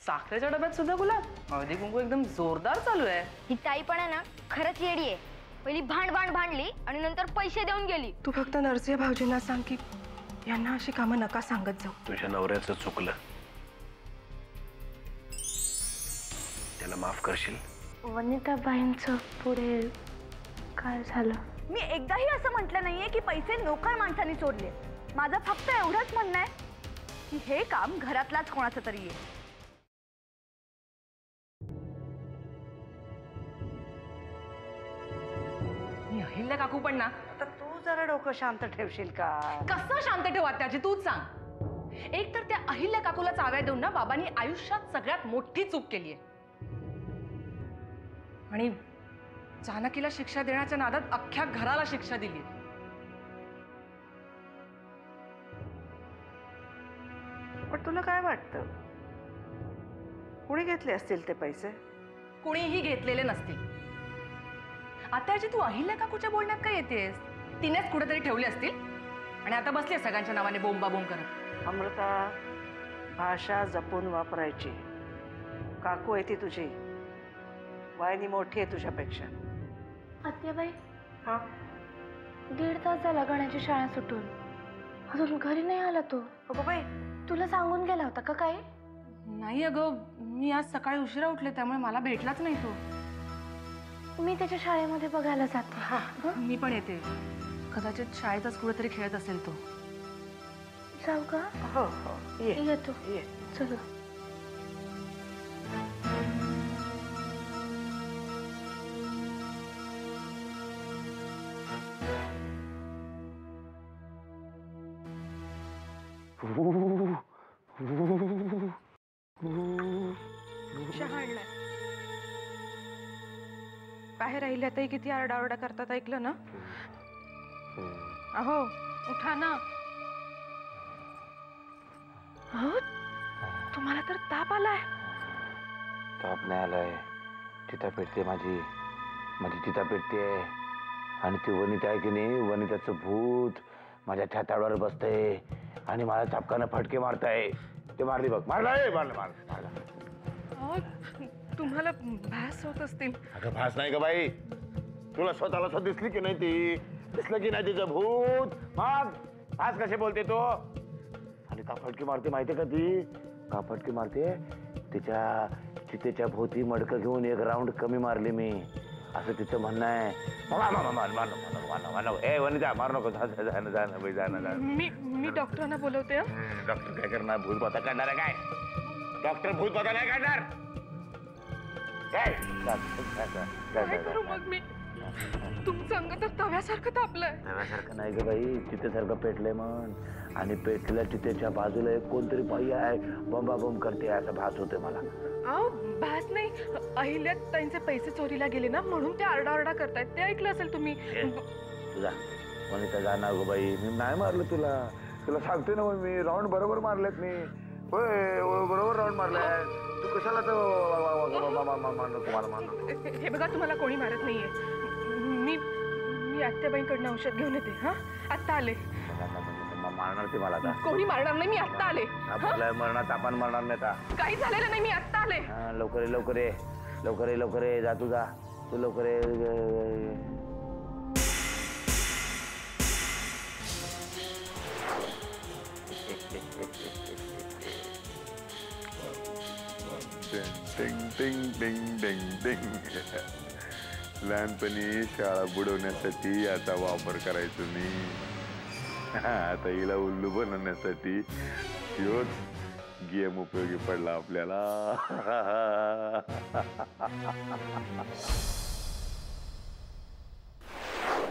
साखरेच्या डब्यात सुद्धा गुलाब? हळदी कुंकू एकदम जोरदार चालू आहे. ही ताई पण आहे ना खरंच येडी आहे. पहिली भांडली आणि नंतर पैसे देऊन गेली. तू फक्त नरसिंह भाऊजींना सांग की यांना अशी कामं नका सांगत जाऊ. तुझ्या नवऱ्याचं चुकलं, त्याला माफ करशील? वनिताबाईंचं पुढे काय झालं? मी एकदाही असं म्हटलं नाहीये की पैसे नोकर माणसांनी चोरले. माझं फक्त एवढंच म्हणणं आहे की हे काम घरातलाच कोणाचं तरी आहे. अहिल्या काकू पण ना. आता तू जरा डोकं शांत ठेवशील का? कसं शांत ठेवा त्याची तूच सांग. एक तर त्या अहिल्या काकूला चाव्या देऊन ना बाबांनी आयुष्यात सगळ्यात मोठी चूक केली आहे आणि जानकीला शिक्षा देण्याच्या नादात अख्ख्या घराला शिक्षा दिली. पण तुला काय वाटतं, कुणी घेतले असतील ते पैसे? कुणीही घेतलेले नसतील. आताची तू अहिल्या काकूच्या बोलण्यात काय येतेस? तिनेच कुठेतरी ठेवले असतील आणि आता बसले सगळ्यांच्या नावाने बोंबाबोंब करत. अमृता, भाषा जपून वापरायची. काकू आहे ती तुझी, वयाने मोठी आहे तुझ्यापेक्षा. आत्याबाई, हा, 1.5 तास झाला गण्याची शाळा सुटून, अजून घरी नाही आला तो. अगं बाई, तुला सांगून गेला होता का काय? नाही अगं, मी आज सकाळी उशिरा उठले त्यामुळे मला भेटलाच नाही तो. मी त्याच्या शाळेमध्ये बघायला जाते. मी पण येते. कदाचित शाळेतच कुठेतरी खेळत असेल तो. जाऊ का? हो हो, येतो. ये. चल. चहा आणलाय. बाहेर राहिल्या ताई किती आरडाओरडा करतात, ऐकलं ना? अहो उठा ना. अहो तुम्हाला तर ताप आलाय. ताप नाही आलाय, चिता पेटते माझी चिता पेटते. आणि ती वनिता आहे की नाही, वनिताचं भूत माझ्या छातावर बसतंय आणि मला चापकानं फटके मारताय. ते मारली बघ, मारला. तुम्हाला भास होत असतील. अगं भास नाही ग बाई, तुला स्वतःला स्वतः दिसली की नाही? ती दिसलं की नाही तिचं भूत? मग भास कसे बोलते तो? आणि का फटके मारते माहितीये का ती? का फटके मारते? तिच्या चितेच्या भोवती मडकं घेऊन 1 राऊंड कमी मारली मी, असं तिचं म्हणणं आहे. ए वनिता, मार नको. जाणं. मी डॉक्टरांना बोलवते. डॉक्टर काय करणार? भूत बता काढणार आहे काय? डॉक्टर भूत बता नाही काढणार. काय करू मग मी? तुमचं अंग तर तव्यासारखं तापलंय. तव्यासारखं नाही ग बाई, चितेसारखं पेटलंय म्हण. आणि पेटलेल्या चितेच्या बाजूला एक कोणतरी बाई आहे, बंबाबंब करते असं भास होते मला. अहो भास नाही, अहिल्या ताईंचे पैसे चोरीला गेले ना, म्हणून ते आरडाओरडा करतायत. ते ऐकलं असेल तुम्ही. तुझा वनिता जाणार ग बाई, मी नाही मारलं तुला सांगते ना. मी राऊंड बरोबर मारलेत मी. होय, बरोबर राऊंड मारलाय. तू कशाला हे बघा, तुम्हाला कोणी मारत नाहीये. मी आत्याबाईंकडनं औषध घेऊन येते. हा, आत्ता आले. मारणार ते मला आता. कोणी मारणार नाही, मी आत्ता आले. मरणार आपण मारणार नाही आता. काही झालेलं नाही, मी आत्ता आले. लवकर ये. जा तू लवकर ये. लहानपणी शाळा बुडवण्यासाठी याचा वापर करायचो मी. आता हिला उल्लू बनवण्यासाठी ह्योच गेम उपयोगी पडला आपल्याला.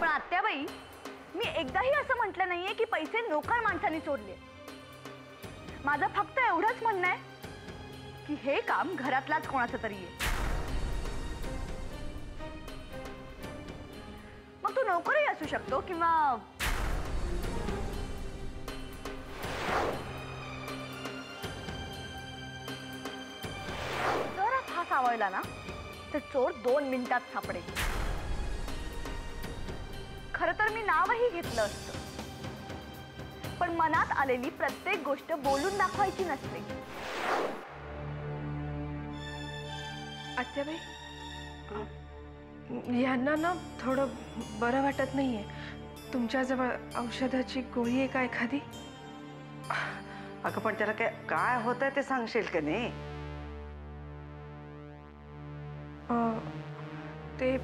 पण आत्याबाई, मी एकदाही असं म्हटलं नाहीये की पैसे नोकर माणसांनी चोरले. माझं फक्त एवढंच म्हणणं आहे की हे काम घरातलाच कोणाचं तरी आहे. मग तो नोकरही असू शकतो किंवा जर हा सावळला ना तर चोर 2 मिनिटात सापडेल. खरं तर मी नावही घेतलं असतं, पण मनात आलेली प्रत्येक गोष्ट बोलून दाखवायची नसते. आत्याबाई यांना ना थोडं बरं वाटत नाहीये. तुमच्याजवळ औषधाची गोळी आहे का एखादी? अगं पण त्याला काय होतंय ते सांगशील का नाही? ते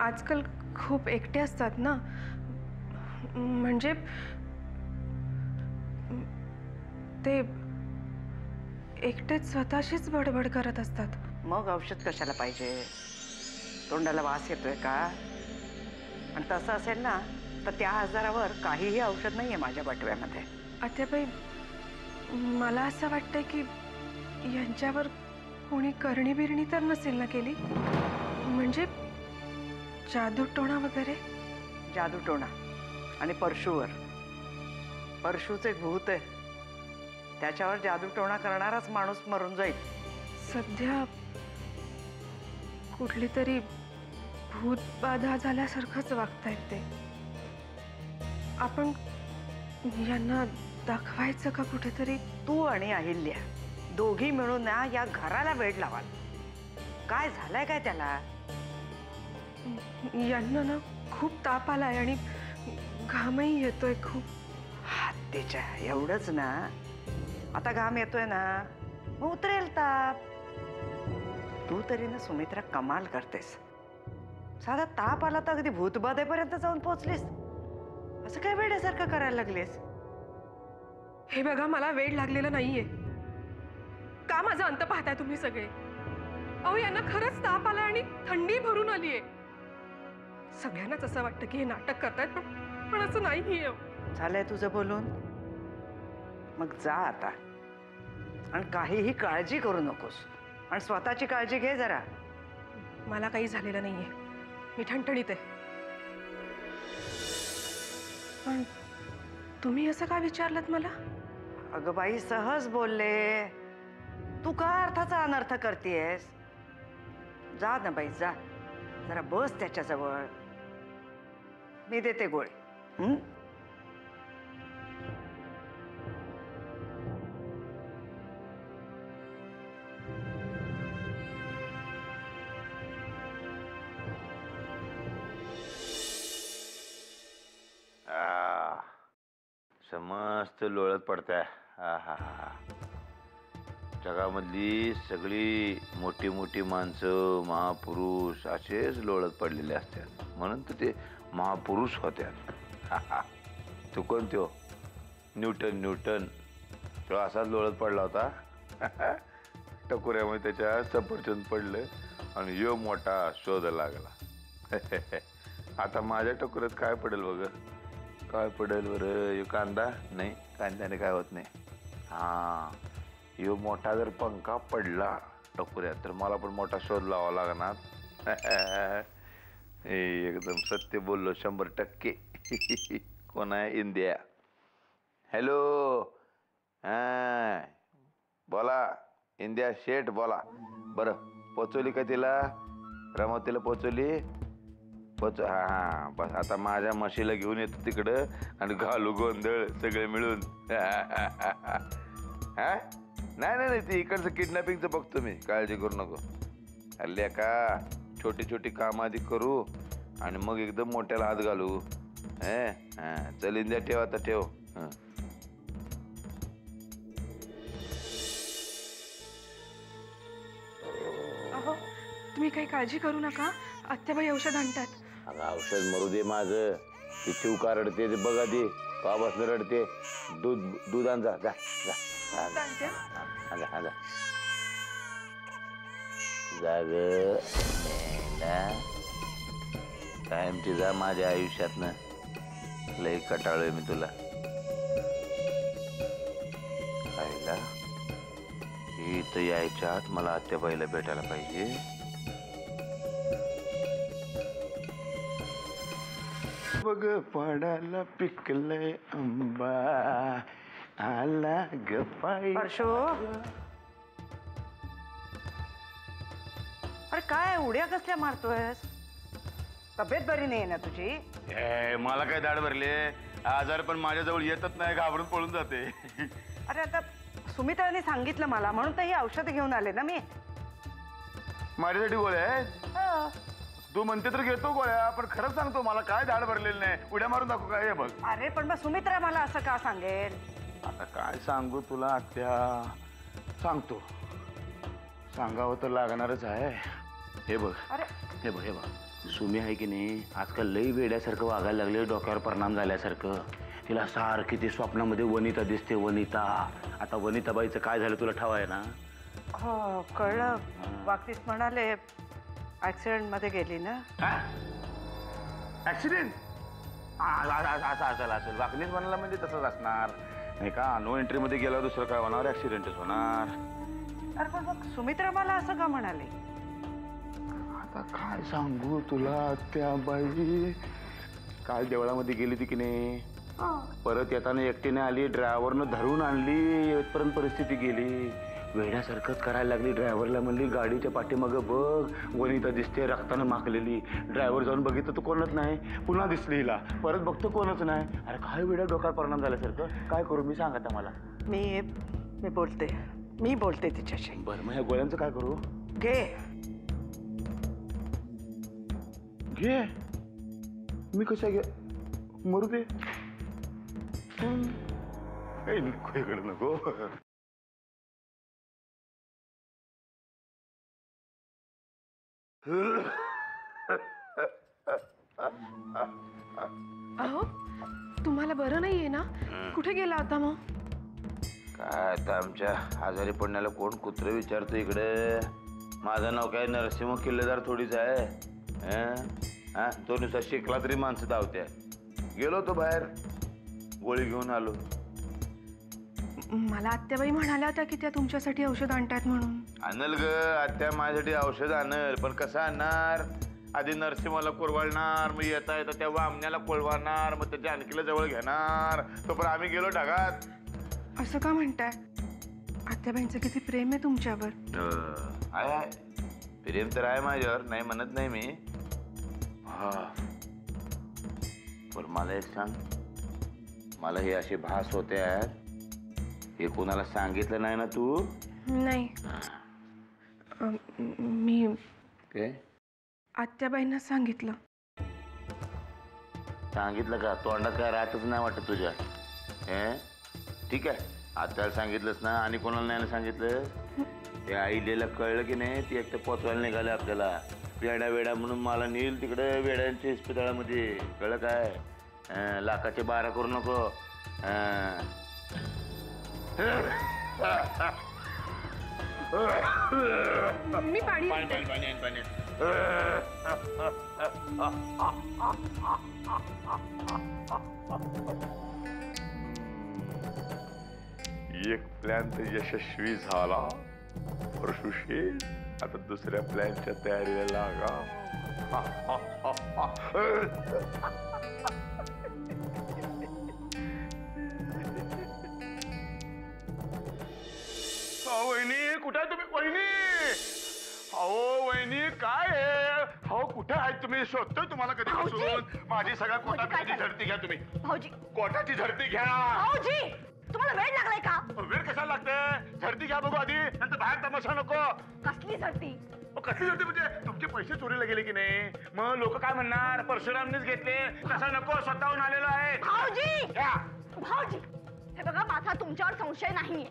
आजकाल खूप एकटे असतात ना, म्हणजे ते एकटेच स्वतःशीच बडबड करत असतात. मग औषध कशाला पाहिजे? तोंडाला वास येतोय का? आणि तसं असेल ना तर त्या आजारावर काहीही औषध नाहीये माझ्या बटव्यामध्ये. आत्याबाई मला असं वाटतंय की यांच्यावर कोणी करणी बिरणी तर नसेल ना केली, म्हणजे जादूटोणा वगैरे? जादूटोणा आणि परशुवर. परशुचं एक भूत आहे, त्याच्यावर जादूटोणा करणाराच माणूस मरून जाईल. सध्या कुठली तरी भूत बाधा झाल्यासारखंच वागतायत ते. आपण यांना दाखवायचं का कुठेतरी? तू आणि अहिल्या दोघी मिळून ना या घराला वेड लावाल. काय झालंय काय त्याला? यांना ना खूप ताप आलाय आणि घामही येतोय खूप. हत्तीच्या एवढंच ना, आता घाम येतोय ना मग उतरेल ताप. तू तरी ना सुमित्रा कमाल करतेस. साधा ताप आला तर अगदी भूतबाधेपर्यंत जाऊन पोहोचलीस. असं काय वेड्यासारखं करायला लागलीस? हे बघा, मला वेड लागलेलं नाहीये. का माझा अंत पाहताय तुम्ही सगळे? अहो यांना खरंच ताप आलाय आणि थंडी भरून आलीये. सगळ्यांनाच असं वाटतं की हे नाटक करतायत, पण असं नाहीये. झालंय तुझं बोलून? मग जा आता आणि काहीही काळजी करू नकोस आणि स्वतःची काळजी घे जरा. मला काही झालेलं नाहीये, मी ठणठणीत आहे. पण तुम्ही असं का विचारलत मला? अगं बाई सहज बोलले. तू का अर्थाचा अनर्थ करतेस? जा ना बाई जा, जरा बस त्याच्याजवळ. मी देते गोळी. समस्त लोळत पडताय. हा हा हा. जगामधली सगळी मोठी मोठी माणसं महापुरुष असेच लोळत पडलेले असतात, म्हणून तर ते महापुरुष होत्यात. तू कोण त्यो? न्यूटन तो असाच लोळत पडला होता. टकोऱ्यामुळे त्याच्या सफरचंद पडलं आणि यो मोठा शोध लागला. आता माझ्या टकोऱ्यात काय पडेल बघ? काय पडेल बरं? यो कांदा नाही, कांद्याने काय होत नाही. हा, यो मोठा जर पंखा पडला टकोऱ्यात तर मला पण मोठा शोध लावा लागणार. एकदम सत्य बोललो 100%. कोण आहे? इंडिया. हॅलो, हा बोला इंडिया शेठ बोला. बरं पोचवली का तिला? रमावतीला पोचवली? हा बस आता माझ्या म्हशीला घेऊन येतो तिकडं आणि घालू गोंधळ सगळे मिळून. हा नाही नाही ती इकडचं किडनॅपिंगचं बघतो मी, काळजी करू नको. हल्ल्या का छोटी छोटी कामं आधी करू आणि मग एकदम मोठ्याला हात घालू. हा चल इंडिया ठेव आता ठेव. अहो तुम्ही काही काळजी करू नका, आत्याबाई औषध आणतात. अगं औषध मरू दे माझं. ती चिव का रडते ते बघा, ती का बसलं रडते. दूध आण जा जा जा. जाग कायमची जा माझ्या आयुष्यातनं. लई कटाळोय मी तुला. खायला इथं यायच्या आत मला आत्याबाईला भेटायला पाहिजे. बघ पाडाला पिकलंय आंबा आला गपाई. परशो, अरे काय उड्या कसल्या मारतोयस? तब्येत बरी नाही ना तुझी? मला काय दाढ भरले? आजार पण माझ्याजवळ येतच नाही, घाबरून पळून जाते. अरे आता सुमित्राने सांगितलं मला, म्हणून तर ही औषधं घेऊन आले ना मी. माझ्यासाठी गोळ्या आहेत? हो. तू म्हणते तर घेतो गोळ्या, पण खरंच सांगतो मला काय धाड भरलेलं नाही. उड्या मारून दाखव काय हे बघ. अरे पण मग सुमित्रा मला असं का सांगेल? आता काय सांगू तुला आत्या, सांगतो. सांगावं तर लागणारच आहे. हे बघ, अरे हे बघ, हे बघ. सुमी आहे की नाही, आजकाल लई वेड्यासारखं वागायला लागले, डोक्यावर परिणाम झाल्यासारखं. तिला सारखी ती स्वप्नामध्ये वनिता दिसते, वनिता. आता वनिताबाईचं काय झालं तुला ठाव आहे ना? हो कळलं. वागतीस म्हणाले ऍक्सिडेंट मध्ये गेली ना. ऍक्सिडेंट? असं असेल. वाकणीच म्हणाला म्हणजे तसंच असणार नाही का? नो एंट्री मध्ये गेला, दुसरं काय होणार? ऍक्सिडेंटच होणार. अरे पण मग सुमित्रा मला असं का म्हणाले? आता काय सांगू तुला त्या बाई. काल देवळामध्ये गेली ती की नाही, परत येताना एकटीने आली, ड्रायव्हरनं धरून आणली, येतपर्यंत परिस्थिती गेली. वेड्यासारखंच करायला लागली. ड्रायव्हरला म्हणली गाडीच्या पाठीमागं बघ, वनिता दिसते रक्तानं माखलेली. ड्रायव्हर जाऊन बघितलं तर कोणच नाही. पुन्हा दिसली हिला, परत बघतो कोणच नाही. अरे काय वेड्या डोक्यावर परिणाम झाल्यासारखं. काय करू मी सांग आता मला? मी बोलते तिच्याशी. बरं मग ह्या गोळ्यांचं काय करू? घे. मी कशा घे? मरू दे. नको इकडे नको. अहो तुम्हाला बरं नाहीये ना? कुठे गेला होता मग? काय आता आमच्या आजारी पडण्याला कोण कुत्र विचारतो इकडे? माझं नाव काय नरसिंह किल्लेदार थोडीच आहे. हा तो नुसता शिकला तरी माणसं धावत्या. गेलो तो बाहेर, गोळी घेऊन आलो. मला आत्याबाई म्हणाल्या होत्या की त्या तुमच्यासाठी औषध आणतात म्हणून. आणल ग आत्या, माझ्यासाठी औषध आणल, पण कसं आणणार? आधी नरसिंहाला कोरवाळणार, मग येता येता त्या वामण्याला कोळवाणार, मग त्या जानकीला जवळ घेणार. तो पण आम्ही गेलो ढगात. असं का म्हणताय? आत्याबाईंचं किती प्रेम आहे तुमच्यावर. आहे प्रेम तर आहे माझ्यावर, नाही म्हणत नाही मी. हा पण मला एक सांग, मला हे असे भास होते आहेत, हे कोणाला सांगितलं नाही ना तू? नाही मी काय आत्याबाईंना सांगितलं. सांगितलं का? तोंडात काय राहतच नाही वाटत तुझ्या. ठीक आहे, आत्याला सांगितलंच ना, आणि कोणाला नाही सांगितलं? त्या आईलेला कळलं की नाही, ती एक तर पोचवायला निघाले आपल्याला. वेडा वेडा म्हणून मला नेईल तिकडे वेड्यांच्या इस्पितळामध्ये. कळलं काय? लाखाचे 12 करू नको. मी पाणी एक प्लॅन तर यशस्वी झाला. परशुशी आता दुसऱ्या प्लॅनच्या तयारीला लागा. वहिनी कुठे आहे तुम्ही? वहिनी, अहो वहिनी काय आहे? हो कुठे आहेत तुम्ही? शोधतोय तुम्हाला कधीपासून. माझी सगळ्या कोटाची झडती घ्या तुम्ही. भाऊजी, कोटाची झडती घ्या. भाऊजी, तुम्हाला वेळ लागलाय का? वेळ कशाला लागते? झडती घ्या बघू आधी, नंतर बाहेर तमाशा नको. कसली झडती? कसली झडती म्हणजे? तुमचे पैसे चोरीला गेले की नाही, मग लोक काय म्हणणार? परशुरामनीच घेतले. तसा नको, स्वतःहून आलेलो आहे. भाऊजी, घ्या. भाऊजी, हे बघा, माझा तुमच्यावर संशय नाहीये.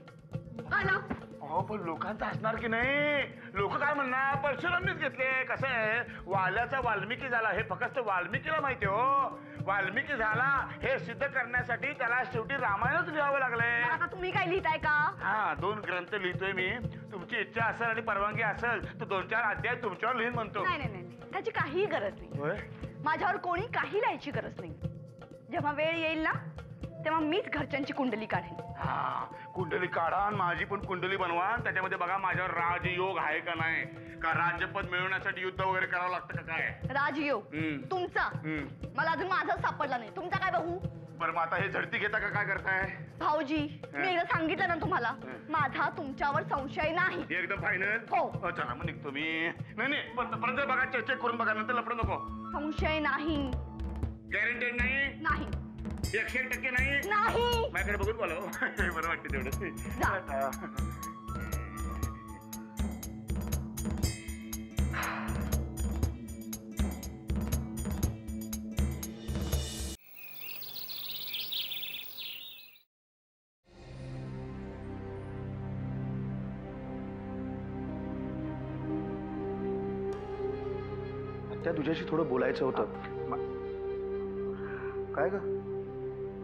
हा ना? अहो पण लोकांचं असणार की नाही? लोक काय म्हणणार? परशुरामनीच घेतले. कसं आहे, वाल्याचा वाल्मिकी झाला हे फक्त वाल्मिकीला माहिती हो. वाल्मिकी झाला हे सिद्ध करण्यासाठी त्याला शेवटी रामायणच लिहावं लागलंय. आता तुम्ही काय लिहिताय का? हा 2 ग्रंथ लिहितोय मी. तुमची इच्छा असेल आणि परवानगी असेल तर 2-4 अध्याय तुमच्यावर लिहिन म्हणतो. नाही नाही नाही, त्याची काही गरज नाही. होय? माझ्यावर कोणी काही लिहायची गरज नाही. जेव्हा वेळ येईल ना, तेव्हा मीच घरच्यांची कुंडली काढेन. हा कुंडली काढा आणि माझी पण कुंडली बनवा. त्याच्यामध्ये बघा माझ्यावर राजयोग आहे का नाही, का राज्यपद मिळवण्यासाठी युद्ध वगैरे करावं लागतं का काय? राजयोग तुमचा? मला अजून माझा सापडला नाही. तुमचा काय बघू? बरं मग आता हे झडती घेता का काय करताय? भाऊजी, मी एकदा सांगितलं ना तुम्हाला, माझा तुमच्यावर संशय नाही. एकदम फायनल? हो. चला मग निघतो मी. नाही परत बघा, चेक करून बघा, नंतर लपडू नको. संशय नाही. गॅरंटेड नाही? नाही. 101% नाही. नाही. माझ्याकडे बघून बोला हो. बरं वाटतं तेवढं. त्या तुझ्याशी थोडं बोलायचं होतं. काय ग?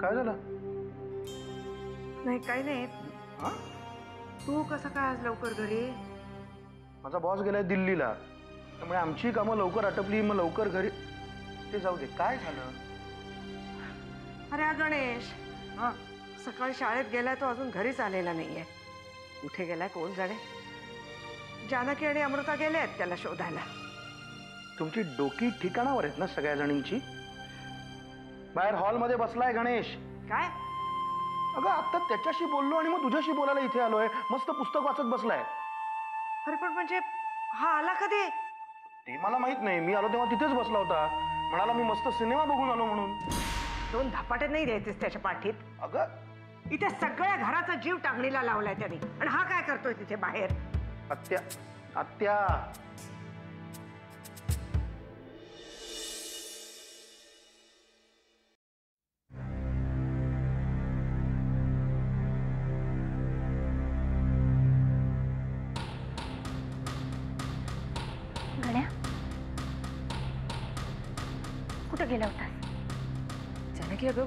काय झालं? नाही काही नाही. हा? तू कसं काय आज लवकर घरी? माझा बॉस गेलाय दिल्लीला, त्यामुळे आमची कामं लवकर आटपली, मग लवकर घरी. ते जाऊ दे, काय झालं? अरे हा गणेश हा, सकाळी शाळेत गेलाय, तो अजून घरीच आलेला नाहीये. कुठे गेलाय कोण जाणे. जानकी आणि अमृता गेले आहेत त्याला शोधायला. तुमची डोकी ठिकाणावर आहेत ना सगळ्या जणींची? बाहेर हॉलमध्ये बसलाय गणेश. काय? अगं आता त्याच्याशी बोललो आणि मग तुझ्याशी बोलायला इथे आलोय. मस्त पुस्तक वाचत बसलाय. अरे पण म्हणजे हा आला कधी? ते मला माहित नाही. मी आलो तेव्हा तिथेच बसला होता. म्हणाला मी मस्त सिनेमा बघून आलो म्हणून. 2 धपाटे नाही द्यायचेस त्याच्या पाठीत. अगं इथे सगळ्या घराचा जीव टांगणीला लावलाय त्याने, आणि हा काय करतोय तिथे बाहेर? आत्या, आत्या. गण्या, कुठं गेला होतास? जानकी अगं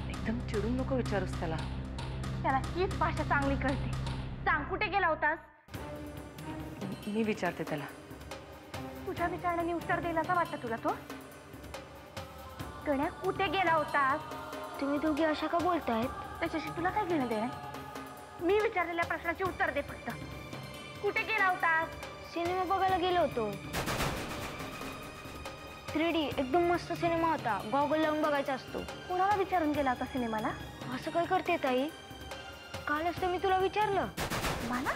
एकदम चिडून नको विचारूस त्याला. त्याला हीच भाषा चांगली कळते. सांग, कुठे गेला होतास? मी विचारते त्याला. तुझ्या विचारण्याने उत्तर दिलं असं वाटतं तुला तो? गण्या, कुठे गेला होतास? तुम्ही दोघी अशा का बोलतायत? त्याच्याशी तुला काय घेणं देणं? मी विचारलेल्या प्रश्नाचे उत्तर दे फक्त. कुठे गेला होतास? सिनेमा बघायला गेलो होतो. 3D एकदम मस्त सिनेमा होता. गॉगल लावून बघायचा असतो. कोणाला विचारून गेला होता सिनेमाला? असं काय करते ताई? कालच तर मी तुला विचारलं. मला?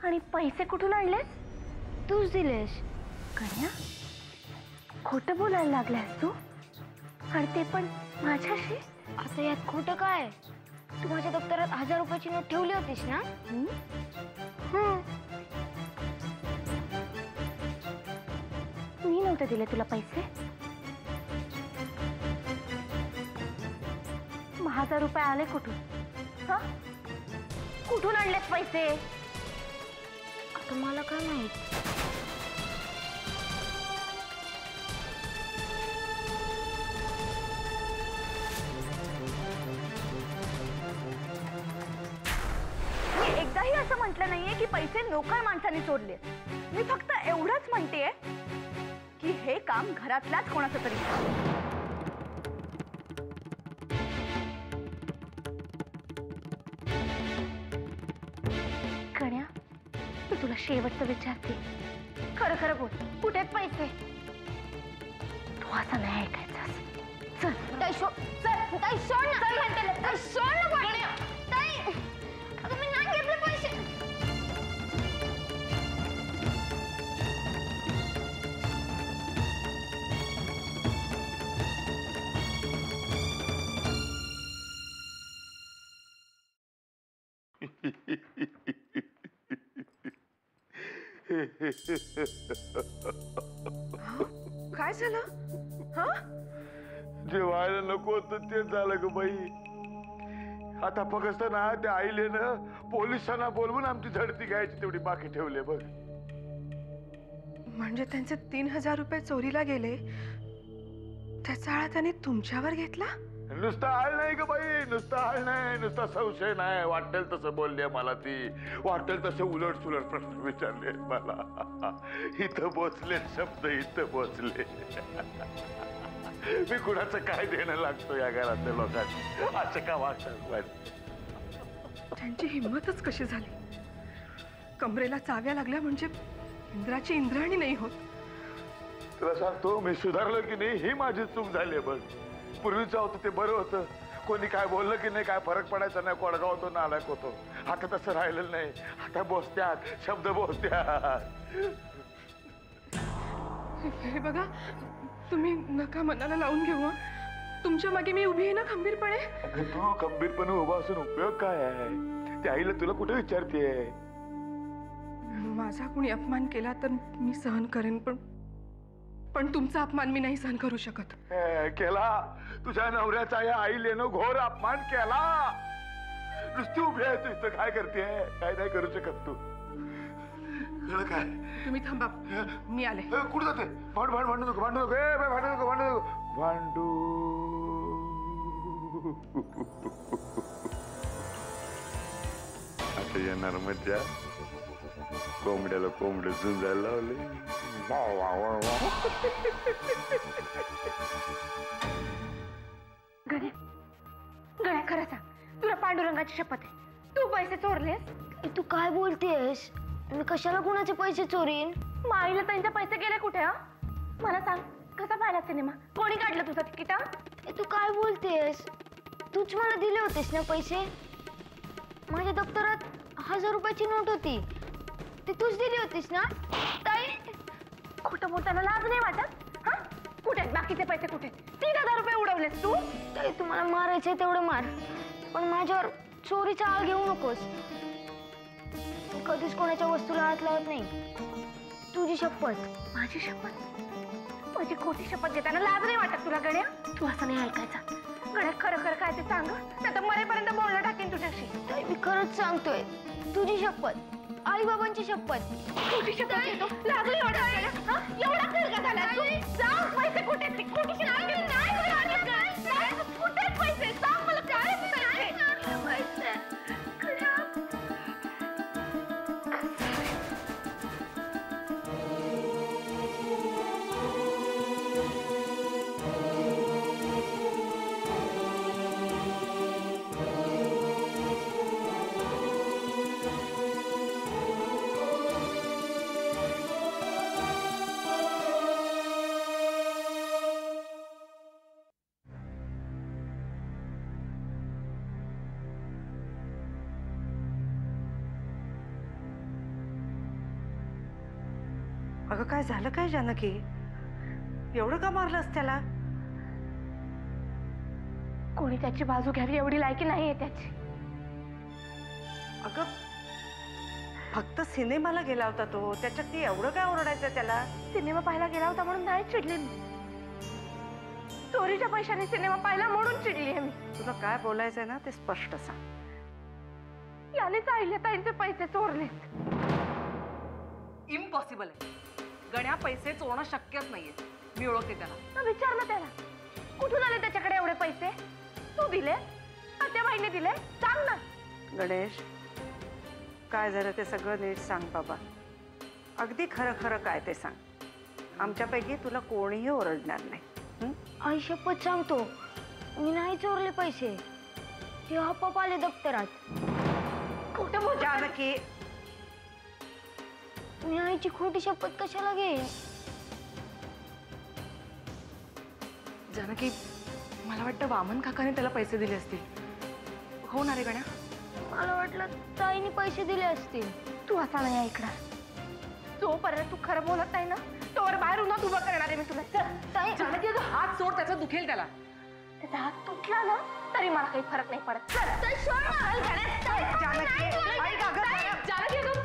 आणि पैसे कुठून आणलेस? तूच दिलेस. कन्या, खोटं बोलायला लागल्यास तू, आणि ते पण माझ्याशी? आता यात खोटं काय? तू माझ्या दप्तरात 1000 रुपयाची नोट ठेवली होतीस ना? मी नव्हते दिले तुला पैसे? 1000 रुपये आले कुठून? कुठून आणलेस पैसे? आता मला काय माहित. मी एकदाही असं म्हटलं नाहीये की पैसे नोकर माणसाने चोरले. मी फक्त एवढंच म्हणतेय की हे काम घरातल्याच कोणाचं तरी. गण्या, मी तुला शेवटचं विचारते. खरं खरं बोल, कुठे आहेत पैसे? तू असं नाही ऐकायचं. चल ताई, सोड ना. ताई सोड ना गण्या. ताई, अगं मी नाही घेतले पैसे. काय झालं? हा? जे व्हायला नको होतं ते झालं ग बाई. आता फक्त ना त्या आईले ना पोलिसांना बोलवून आमची झडती घ्यायची तेवढी बाकी ठेवले बघ. म्हणजे त्यांचे 3000 रुपये चोरीला गेले, त्याचा आळा त्यांनी तुमच्यावर घेतला? नुसता आळ नाही ग बाई, नुसता आळ नाही, नुसता संशय नाही. वाटेल तसं बोलले मला ती. वाटेल तसे उलट सुलट प्रश्न विचारले मला. इथं बोचले शब्द, इथं बोचले. मी कुणाचं काय देणं लागतो या घरातल्या लोकांनी? असं का वाटत? त्यांची हिंमतच कशी झाली? कमरेला चाव्या लागल्या म्हणजे इंद्राची इंद्राणी नाही होत. तुला सांगतो मी सुधारलो की नाही, ही माझी चूक झाली बघ. पूर्वीचं होतं ते बरं होतं. कोणी काय बोललं की नाही काय फरक पडायचा नाही. कोडगा होतो, नालायक होतो. आता तसं राहिलेलं नाही. आता बोचत्यात, शब्द बोचत्यात. हे बघा, तुम्ही नका मनाला लावून घेऊ. तुमच्या मागे मी उभी आहे ना खंबीरपणे. अगं तू खंबीरपणे उभा असून उपयोग काय आहे? त्या आईला तुला कुठे विचारतेय? माझा कुणी अपमान केला तर मी सहन करेन, पण तुमचा अपमान मी नाही सहन करू शकत. केला तुझ्या नवऱ्याचा या आईलेनं घोर अपमान केला. नुसती उभी आहे तू इथं, काय करतेय? काय नाही करू शकत तू. कळलं काय? तुम्ही थांबा, मी आले. कुठं जाते? भांडू नको, भांडू नको, भांडू नको, भांडू नको, भांडू. आता येणार मज्जा. कोंबड्याला कोंबडं झुंजायला लावले. वा वा वा वा. गड्या खरं सांग, तुला पांडुरंगाची शपथ आहे, तू पैसे चोरलेस? तू काय बोलतेस? मी कशाला कुणाचे पैसे चोरीन? माईला त्यांचे पैसे गेले कुठे? हा मला सांग, कसा पाहिला सिनेमा? कोणी काढलं तुझं तिकीट? तू काय बोलतेस? तूच मला दिले होतेस ना पैसे. माझ्या दप्तरात 1000 रुपयाची नोट होती, ती तूच दिली होतीस ना? ताई, खोटं बोलताना लाज नाही वाटत? हा, कुठे बाकीचे पैसे? कुठे 3000 रुपये उडवलेस तू? ताई, तुम्हाला मारायचंय तेवढं मार, पण माझ्यावर चोरीचा आळ घेऊ नकोस. मी कधीच कोणाच्या वस्तूला हात लावत नाही. तुझी शपथ. माझी शपथ? माझी खोटी शपथ घेताना लाज नाही वाटत तुला गण्या? तू असं नाही ऐकायचा. गण्या, खरं खरं काय ते सांग, नाही तर मरेपर्यंत बोलणं टाकेन तुझ्याशी. ताई, मी खरंच सांगतोय, तुझी शपथ, आई बाबांची शपथ. खोटी शपथ घेतो, लाज नाही वाटत गण्या? एवढा खर्च झाला तू? सांग पैसे कुठे? ती खोटी शपथ नाही. कुठे पैसे? सांग मला, काय पैसे? अगं काय झालं काय जानकी? एवढं का मारलंस त्याला? कोणी त्याची बाजू घ्यावी एवढी लायकी नाहीये त्याची. अगं फक्त सिनेमाला गेला होता तो, त्याच्यात ती एवढं काय ओरडायचं त्याला? सिनेमा पाहायला गेला होता म्हणून नाही चिडली मी. चोरीच्या पैशाने सिनेमा पाहिला म्हणून चिडली आहे मी. तुला काय बोलायचंय ना ते स्पष्ट सांग. यानेच अहिल्याताईंचे पैसे चोरलेत. इम्पॉसिबल आहे. गण्या पैसे चोरणं शक्यच नाहीये. मी ओळखते त्याला. विचार ना त्याला, कुठून आले त्याच्याकडे एवढे पैसे? तू दिले? त्या बाईने दिले? सांग ना. गणेश, काय झालं ते सगळं नीट सांग बाबा. अगदी खरं खरं काय ते सांग. आमच्यापैकी तुला कोणीही ओरडणार नाही. आई शपथ सांगतो, मी नाही चोरले पैसे. ते आपोआप आले दप्तरात. खोटं बोल जानकी. मी आईची खोटी शपथ कशाला घेईन? जानकी, मला वाटतं वामन काकाने त्याला पैसे दिले असतील. हो ना रे गण्या? मला वाटलं ताईने पैसे दिले असतील. तू असा नाही ऐकणार. जोपर्यंत तू खरं बोलत नाही ना, तोवर बाहेर उन्हात उभं करणार आहे मी तुला. ताई, जानकी, अगं हात सोड, त्याचा दुखेल त्याला. त्याचा हात तुटला ना तरी मला काही फरक नाही पडत. जानकी, ऐक अगं. जानकी, अगं